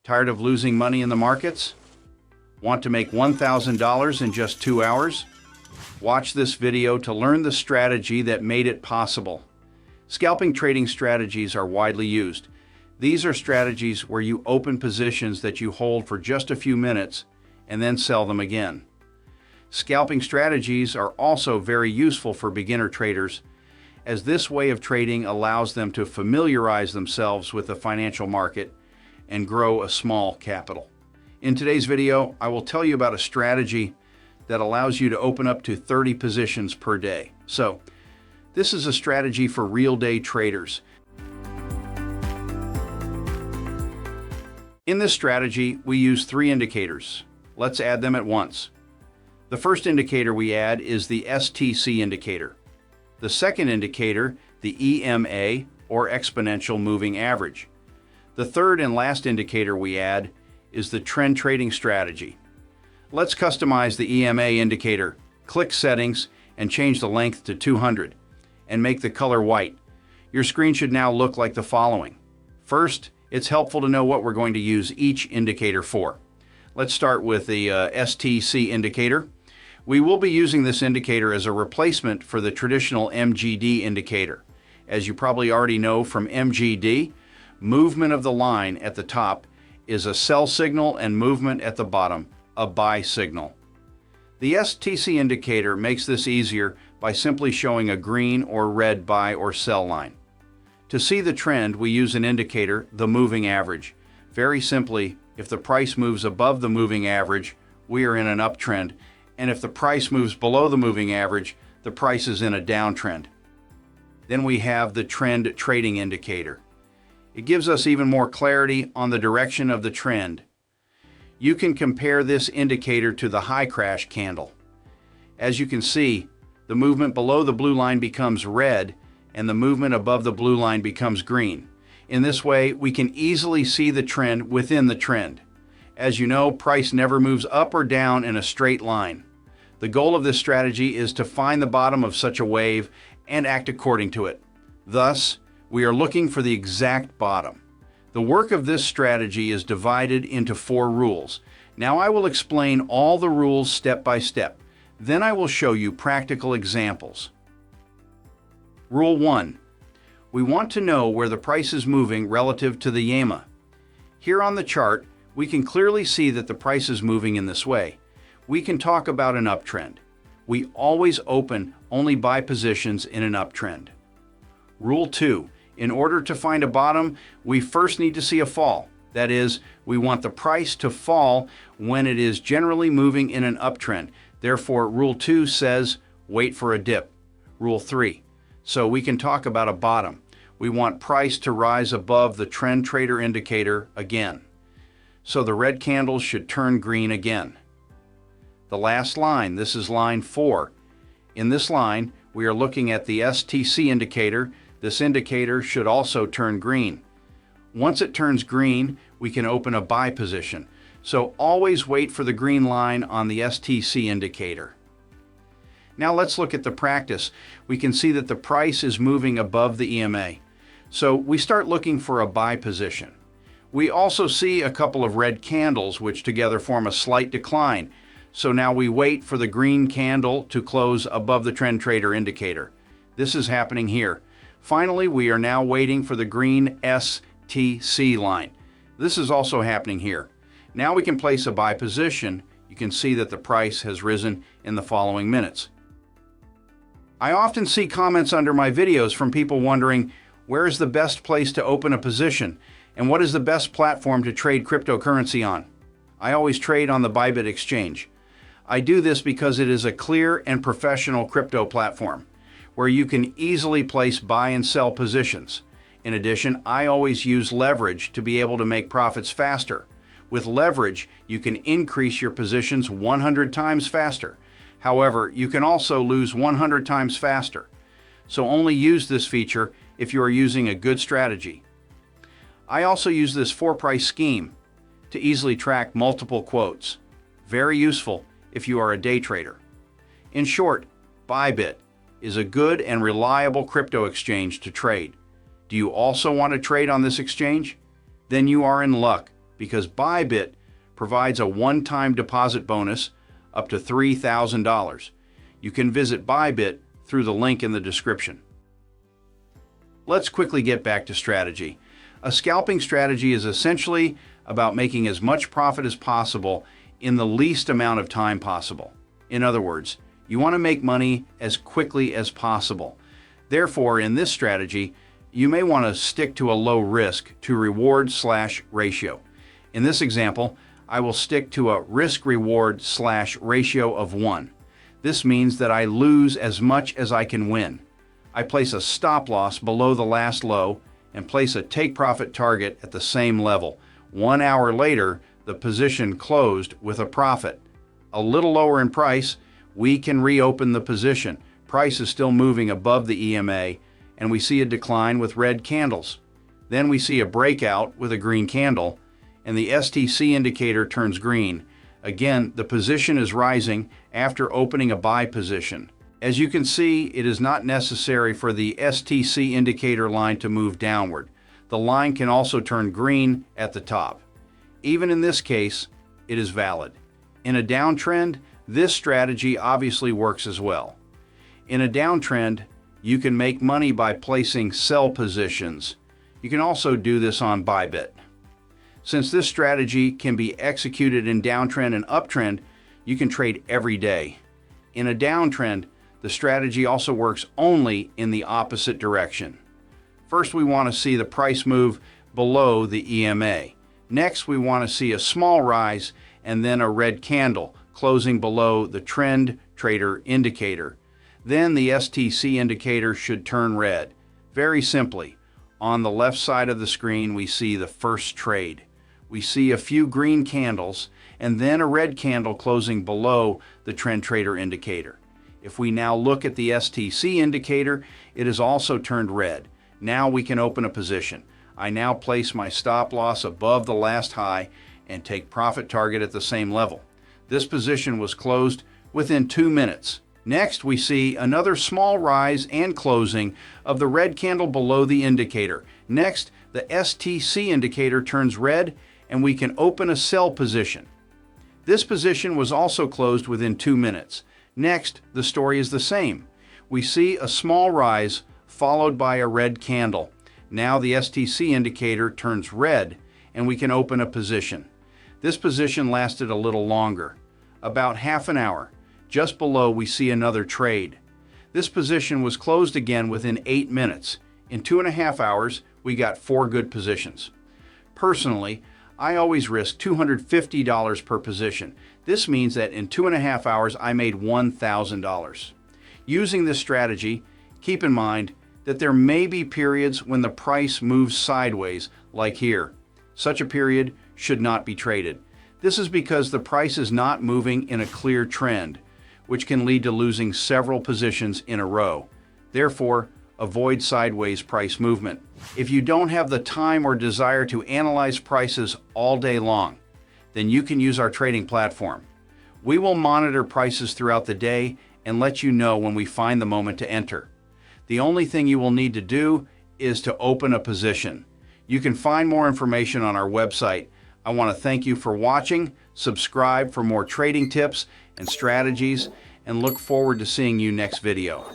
Tired of losing money in the markets? Want to make $1,000 in just 2 hours? Watch this video to learn the strategy that made it possible. Scalping trading strategies are widely used. These are strategies where you open positions that you hold for just a few minutes and then sell them again. Scalping strategies are also very useful for beginner traders, as this way of trading allows them to familiarize themselves with the financial market and grow a small capital. In today's video, I will tell you about a strategy that allows you to open up to 30 positions per day. So, this is a strategy for real day traders. In this strategy, we use 3 indicators. Let's add them at once. The first indicator we add is the STC indicator. The second indicator, the EMA, or Exponential Moving Average. The third and last indicator we add is the trend trading strategy. Let's customize the EMA indicator. Click Settings and change the length to 200 and make the color white. Your screen should now look like the following. First, it's helpful to know what we're going to use each indicator for. Let's start with the STC indicator. We will be using this indicator as a replacement for the traditional MGD indicator. As you probably already know from MGD, movement of the line at the top is a sell signal and movement at the bottom, a buy signal. The STC indicator makes this easier by simply showing a green or red buy or sell line. To see the trend, we use an indicator, the moving average. Very simply, if the price moves above the moving average, we are in an uptrend, and if the price moves below the moving average, the price is in a downtrend. Then we have the trend trading indicator. It gives us even more clarity on the direction of the trend. You can compare this indicator to the high crash candle. As you can see, the movement below the blue line becomes red, and the movement above the blue line becomes green. In this way, we can easily see the trend within the trend. As you know, price never moves up or down in a straight line. The goal of this strategy is to find the bottom of such a wave and act according to it. Thus, we are looking for the exact bottom. The work of this strategy is divided into 4 rules. Now I will explain all the rules step by step. Then I will show you practical examples. Rule 1. We want to know where the price is moving relative to the EMA. Here on the chart, we can clearly see that the price is moving in this way. We can talk about an uptrend. We always open only buy positions in an uptrend. Rule 2. In order to find a bottom, we first need to see a fall. That is, we want the price to fall when it is generally moving in an uptrend. Therefore, Rule 2 says, wait for a dip. Rule 3. So we can talk about a bottom. We want price to rise above the trend trader indicator again. So the red candles should turn green again. The last line, this is line 4. In this line, we are looking at the STC indicator. This indicator should also turn green. Once it turns green, we can open a buy position. So always wait for the green line on the STC indicator. Now let's look at the practice. We can see that the price is moving above the EMA. So we start looking for a buy position. We also see a couple of red candles which together form a slight decline. So now we wait for the green candle to close above the trend trader indicator. This is happening here. Finally, we are now waiting for the green STC line. This is also happening here. Now we can place a buy position. You can see that the price has risen in the following minutes. I often see comments under my videos from people wondering, where is the best place to open a position? And what is the best platform to trade cryptocurrency on? I always trade on the Bybit exchange. I do this because it is a clear and professional crypto platform where you can easily place buy and sell positions. In addition, I always use leverage to be able to make profits faster. With leverage, you can increase your positions 100 times faster. However, you can also lose 100 times faster. So only use this feature if you are using a good strategy. I also use this 4-price scheme to easily track multiple quotes. Very useful if you are a day trader. In short, Bybit is a good and reliable crypto exchange to trade. Do you also want to trade on this exchange? Then you are in luck. because Bybit provides a one-time deposit bonus up to $3,000. You can visit Bybit through the link in the description. Let's quickly get back to strategy. A scalping strategy is essentially about making as much profit as possible in the least amount of time possible. In other words, you want to make money as quickly as possible. Therefore, in this strategy, you may want to stick to a low risk to reward/ratio. In this example, I will stick to a risk-reward/ratio of 1. This means that I lose as much as I can win. I place a stop loss below the last low and place a take-profit target at the same level. 1 hour later, the position closed with a profit. A little lower in price, we can reopen the position. Price is still moving above the EMA, and we see a decline with red candles. Then we see a breakout with a green candle, and the STC indicator turns green. Again, the position is rising after opening a buy position. As you can see, it is not necessary for the STC indicator line to move downward. The line can also turn green at the top. Even in this case, it is valid. In a downtrend, this strategy obviously works as well. In a downtrend, you can make money by placing sell positions. You can also do this on Bybit. Since this strategy can be executed in downtrend and uptrend, you can trade every day. In a downtrend, the strategy also works only in the opposite direction. First, we want to see the price move below the EMA. Next, we want to see a small rise and then a red candle closing below the trend trader indicator. Then the STC indicator should turn red. Very simply, on the left side of the screen, we see the first trade. We see a few green candles and then a red candle closing below the trend trader indicator. If we now look at the STC indicator, it is also turned red. Now we can open a position. I now place my stop loss above the last high and take profit target at the same level. This position was closed within 2 minutes. Next, we see another small rise and closing of the red candle below the indicator. Next, the STC indicator turns red and we can open a sell position. This position was also closed within 2 minutes. Next, the story is the same. We see a small rise followed by a red candle. Now the STC indicator turns red and we can open a position. This position lasted a little longer, about half an hour. Just below, we see another trade. This position was closed again within 8 minutes. In 2.5 hours, we got 4 good positions. Personally, I always risk $250 per position. This means that in 2.5 hours, I made $1,000. Using this strategy, keep in mind that there may be periods when the price moves sideways, like here. Such a period should not be traded. This is because the price is not moving in a clear trend, which can lead to losing several positions in a row. Therefore, avoid sideways price movement. If you don't have the time or desire to analyze prices all day long, then you can use our trading platform. We will monitor prices throughout the day and let you know when we find the moment to enter. The only thing you will need to do is to open a position. You can find more information on our website. I want to thank you for watching, subscribe for more trading tips and strategies, and look forward to seeing you next video.